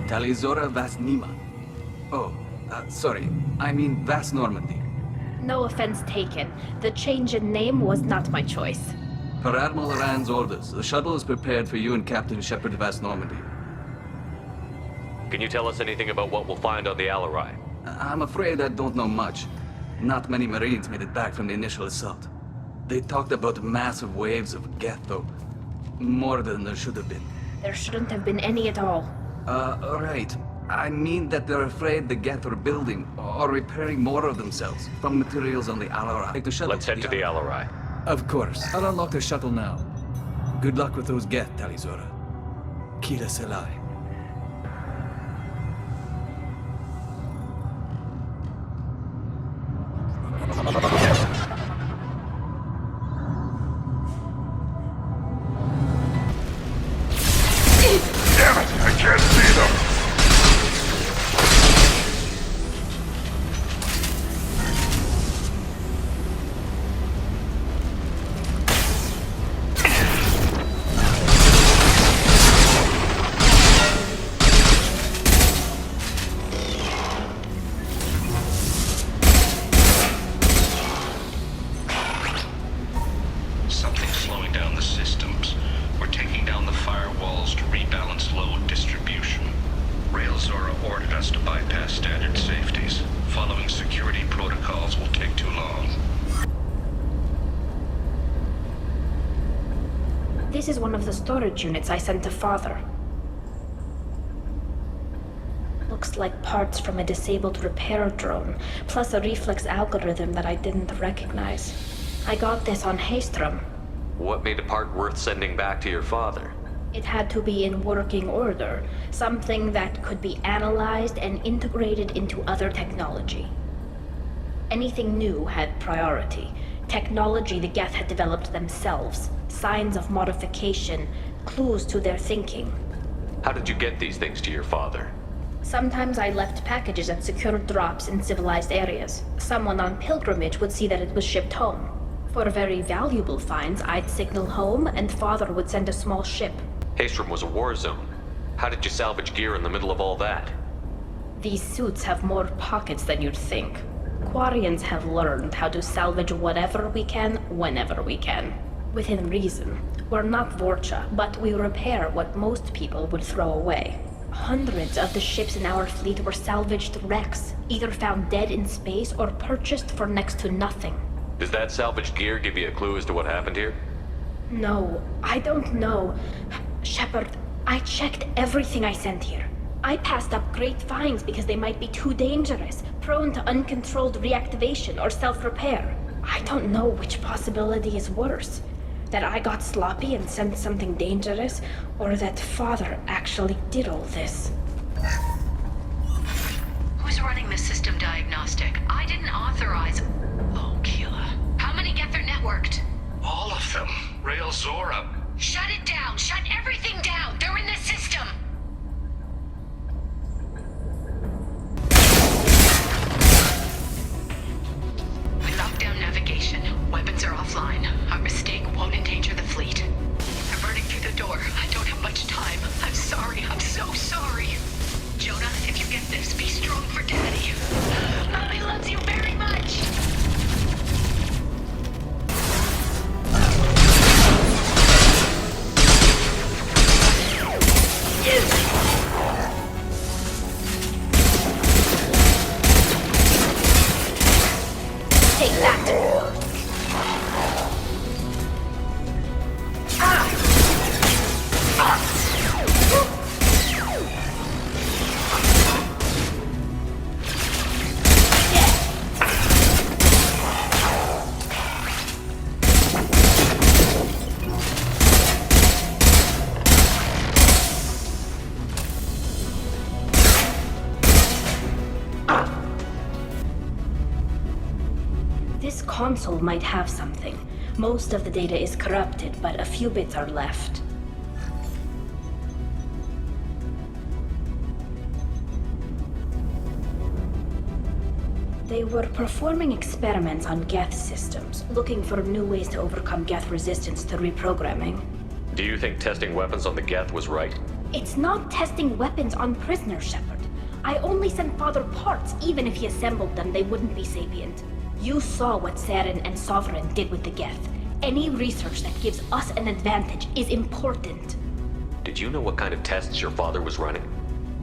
Talizora Vas Nima. Oh, sorry. I mean Vas Normandy. No offense taken. The change in name was not my choice. Per Admiral Rand's orders, the shuttle is prepared for you and Captain Shepard Vas Normandy. Can you tell us anything about what we'll find on the Alareia? I'm afraid I don't know much. Not many Marines made it back from the initial assault. They talked about massive waves of Geth, though. More than there should have been. There shouldn't have been any at all. Right. I mean that they're afraid the Geth are building or repairing more of themselves from materials on the Alareia. Take the shuttle. Let's head to the Alareia. Of course. I'll unlock the shuttle now. Good luck with those Geth, Talizora. Kira Selai. Damn it! I can't see them! Something's slowing down the systems. We're taking down the firewalls to rebalance load distribution. Railzora ordered us to bypass standard safeties. Following security protocols will take too long. This is one of the storage units I sent to Father. Looks like parts from a disabled repair drone, plus a reflex algorithm that I didn't recognize. I got this on Haystrom. What made a part worth sending back to your father? It had to be in working order, something that could be analyzed and integrated into other technology. Anything new had priority. Technology the Geth had developed themselves, signs of modification, clues to their thinking. How did you get these things to your father? Sometimes I left packages at secure drops in civilized areas. Someone on pilgrimage would see that it was shipped home. For very valuable finds, I'd signal home, and Father would send a small ship. Haystrom was a war zone. How did you salvage gear in the middle of all that? These suits have more pockets than you'd think. Quarians have learned how to salvage whatever we can, whenever we can. Within reason. We're not Vorcha, but we repair what most people would throw away. Hundreds of the ships in our fleet were salvaged wrecks, either found dead in space or purchased for next to nothing. Does that salvaged gear give you a clue as to what happened here? No, I don't know. Shepard, I checked everything I sent here. I passed up great finds because they might be too dangerous, prone to uncontrolled reactivation or self-repair. I don't know which possibility is worse. That I got sloppy and sent something dangerous, or that Father actually did all this. Who's running the system diagnostic? I didn't authorize... Oh, Keela. How many Geth are networked? All of them. Railzora. Shut it down! Shut everything down! They're in the system! We locked down navigation. Weapons are offline. Our mistake won't endanger the fleet. I'm burning through the door. I don't have much time. I'm sorry. I'm so sorry. Jonah, if you get this, be strong for Daddy. Mommy loves you very much! Take that! This console might have something. Most of the data is corrupted, but a few bits are left. They were performing experiments on Geth systems, looking for new ways to overcome Geth resistance to reprogramming. Do you think testing weapons on the Geth was right? It's not testing weapons on prisoners, Shepard. I only sent Father parts. Even if he assembled them, they wouldn't be sapient. You saw what Saren and Sovereign did with the Geth. Any research that gives us an advantage is important. Did you know what kind of tests your father was running?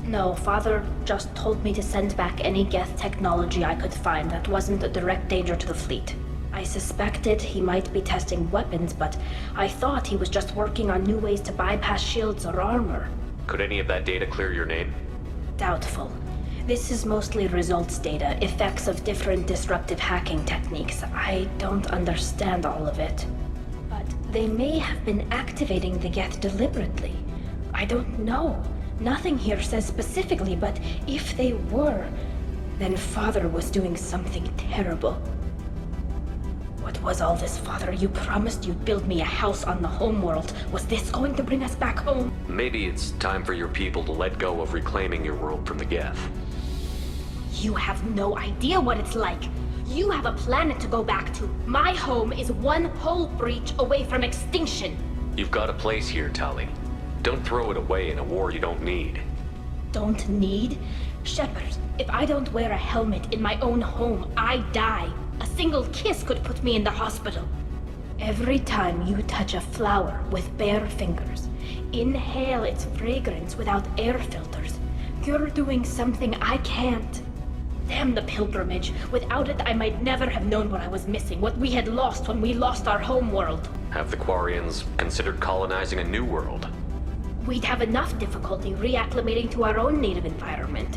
No, Father just told me to send back any Geth technology I could find that wasn't a direct danger to the fleet. I suspected he might be testing weapons, but I thought he was just working on new ways to bypass shields or armor. Could any of that data clear your name? Doubtful. This is mostly results data, effects of different disruptive hacking techniques. I don't understand all of it. But they may have been activating the Geth deliberately. I don't know. Nothing here says specifically, but if they were, then Father was doing something terrible. What was all this, Father? You promised you'd build me a house on the homeworld. Was this going to bring us back home? Maybe it's time for your people to let go of reclaiming your world from the Geth. You have no idea what it's like. You have a planet to go back to. My home is one hull breach away from extinction. You've got a place here, Tali. Don't throw it away in a war you don't need. Don't need? Shepard, if I don't wear a helmet in my own home, I die. A single kiss could put me in the hospital. Every time you touch a flower with bare fingers, inhale its fragrance without air filters, you're doing something I can't. Damn the pilgrimage. Without it, I might never have known what I was missing, what we had lost when we lost our home world. Have the Quarians considered colonizing a new world? We'd have enough difficulty reacclimating to our own native environment.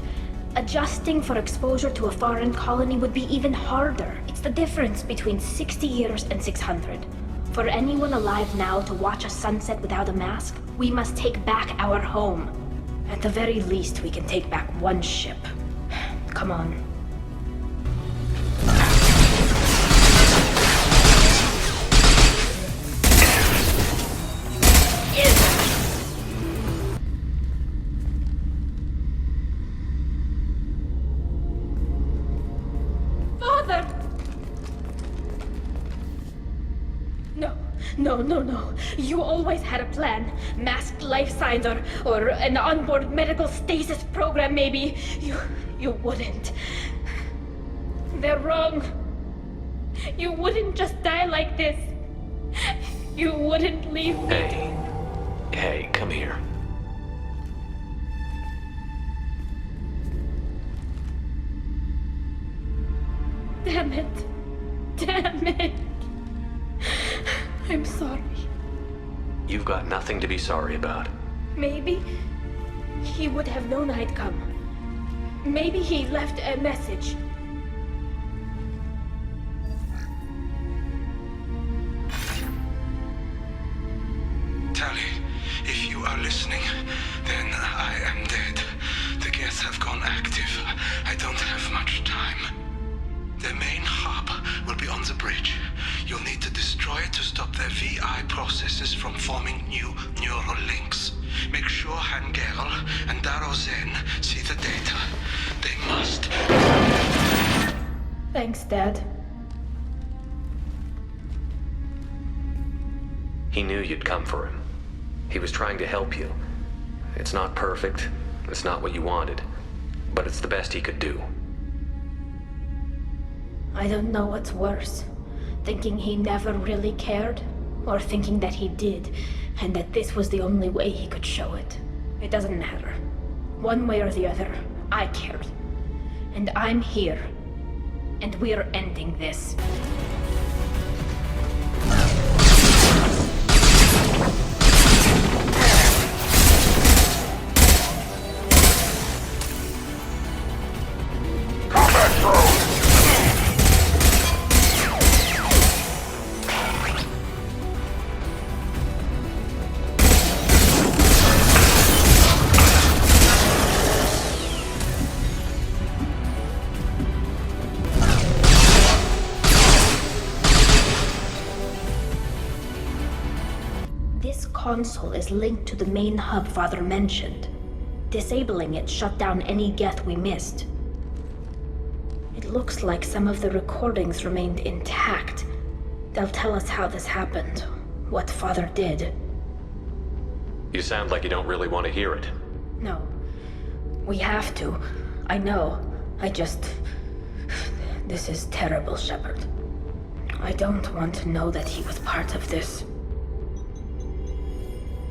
Adjusting for exposure to a foreign colony would be even harder. It's the difference between 60 years and 600. For anyone alive now to watch a sunset without a mask, we must take back our home. At the very least, we can take back one ship. Come on. No. You always had a plan. Masked life signs or an onboard medical stasis program, maybe. You wouldn't. They're wrong. You wouldn't just die like this. You wouldn't leave me. Hey, come here. Damn it. I'm sorry. You've got nothing to be sorry about. Maybe he would have known I'd come. Maybe he left a message. Tali, if you are listening, then I am dead. The Geth have gone active. I don't have much time. The main hub will be on the bridge. You'll need to destroy it to stop their VI processes from forming new neural links. Make sure Hangerl and Darozen see the data. They must. Thanks, Dad. He knew you'd come for him. He was trying to help you. It's not perfect. It's not what you wanted. But it's the best he could do. I don't know what's worse. Thinking he never really cared, or thinking that he did, and that this was the only way he could show it. It doesn't matter. One way or the other, I cared. And I'm here. And we're ending this. Console is linked to the main hub Father mentioned. Disabling it shut down any Geth we missed. It looks like some of the recordings remained intact. They'll tell us how this happened, what Father did. You sound like you don't really want to hear it. No. We have to. I know. This is terrible, Shepard. I don't want to know that he was part of this.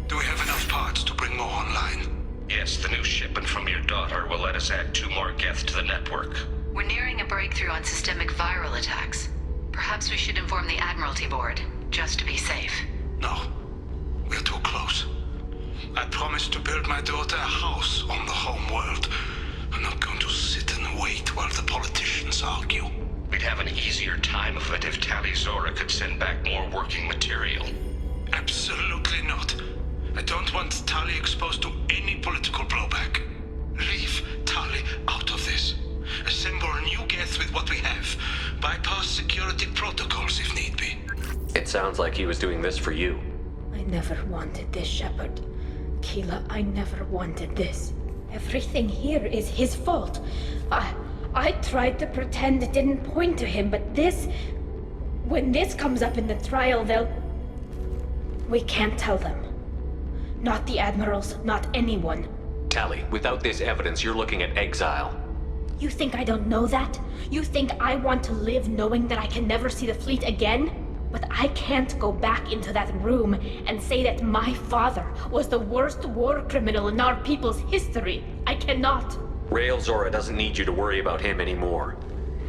Do we have enough parts to bring more online? Yes, the new shipment from your daughter will let us add 2 more Geth to the network. We're nearing a breakthrough on systemic viral attacks. Perhaps we should inform the Admiralty Board, just to be safe. No. We're too close. I promised to build my daughter a house on the home world. I'm not going to sit and wait while the politicians argue. We'd have an easier time of it if Tali Zora could send back more working material. Absolutely not. I don't want Tali exposed to any political blowback. Leave Tali out of this. Assemble new Geth with what we have. Bypass security protocols if need be. It sounds like he was doing this for you. I never wanted this, Shepard. Keela, I never wanted this. Everything here is his fault. I tried to pretend it didn't point to him, but this... When this comes up in the trial, they'll... We can't tell them. Not the admirals, not anyone. Tali, without this evidence, you're looking at exile. You think I don't know that? You think I want to live knowing that I can never see the fleet again? But I can't go back into that room and say that my father was the worst war criminal in our people's history. I cannot. Rael Zora doesn't need you to worry about him anymore.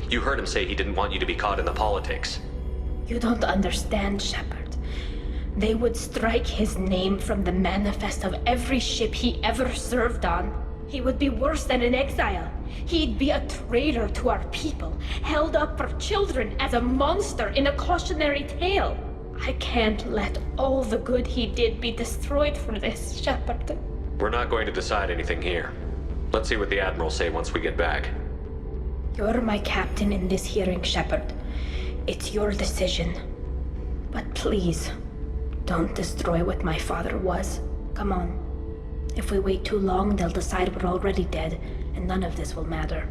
You heard him say he didn't want you to be caught in the politics. You don't understand, Shepard. They would strike his name from the manifest of every ship he ever served on. He would be worse than an exile. He'd be a traitor to our people, held up for children as a monster in a cautionary tale. I can't let all the good he did be destroyed for this, Shepard. We're not going to decide anything here. Let's see what the Admirals say once we get back. You're my captain in this hearing, Shepard. It's your decision. But please, don't destroy what my father was. Come on. If we wait too long, they'll decide we're already dead, and none of this will matter.